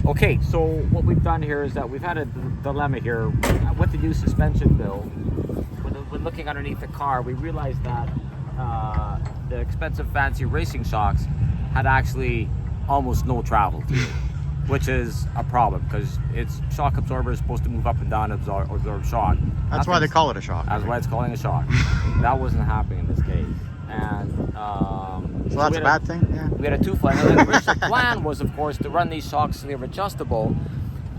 Okay, so what we've done here is that we've had a dilemma here with the new suspension build. When looking underneath the car, we realized that the expensive fancy racing shocks had actually almost no travel to it, which is a problem because its shock absorber is supposed to move up and down and absorb shock. That's why they call it a shock. That's why it's calling a shock. That wasn't happening in this case. And so that's a bad thing? Yeah. We had a two-flight. And the original plan was, of course, to run these shocks so they were adjustable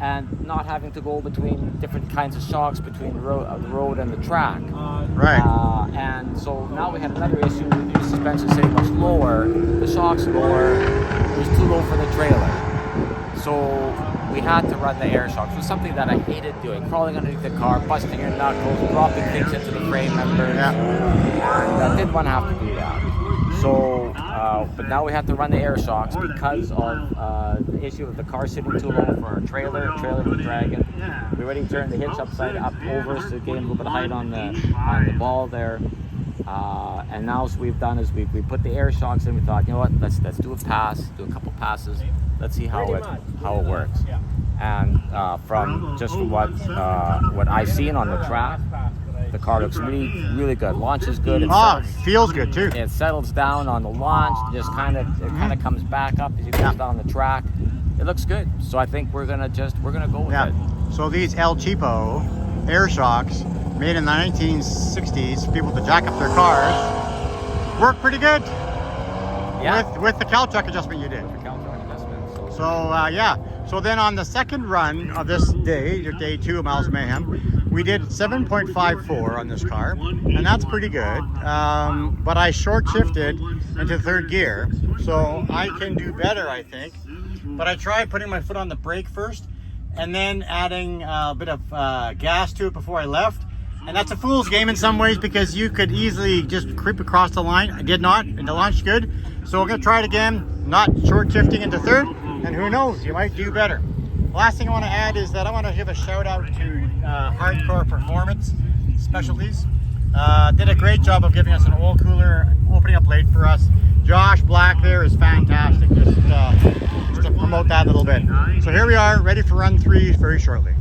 and not having to go between different kinds of shocks between the road and the track. Right. And so now we had another issue with the suspension sitting much lower, the shocks lower, it was too low for the trailer. So we had to run the air shocks. It was something that I hated doing, crawling underneath the car, busting your knuckles, dropping things into the frame members. Yeah. And I didn't want to have to do that. So, but now we have to run the air shocks because of the issue of the car sitting too low for our trailer was dragging. We already turned the hitch upside up over to gain a little bit of height on the ball there. And now what we've done is we put the air shocks in. We thought, you know what, let's do a couple passes. Let's see how it works. And from what I've seen on the track, the car looks really good. Launch is good. It feels good too. It settles down on the launch. Just kind of comes back up as you go down the track. It looks good. So I think we're gonna go with it. So these El Cheapo air shocks, made in the 1960s, for people to jack up their cars, work pretty good. Yeah. With the Caltech adjustment you did. With the Caltech adjustment. So yeah. So then on the second run of this day, day 2 of Miles Mayhem, we did 7.54 on this car, and that's pretty good. But I short shifted into third gear, so I can do better, I think. But I tried putting my foot on the brake first, and then adding a bit of gas to it before I left. And that's a fool's game in some ways because you could easily just creep across the line. I did not, and the launch good. So we're gonna try it again, not short shifting into third, and who knows, you might do better. Last thing I want to add is that I want to give a shout out to Hardcore Performance Specialties. Did a great job of giving us an oil cooler, opening up late for us. Josh Black there is fantastic, just to promote that a little bit. So here we are, ready for run 3 very shortly.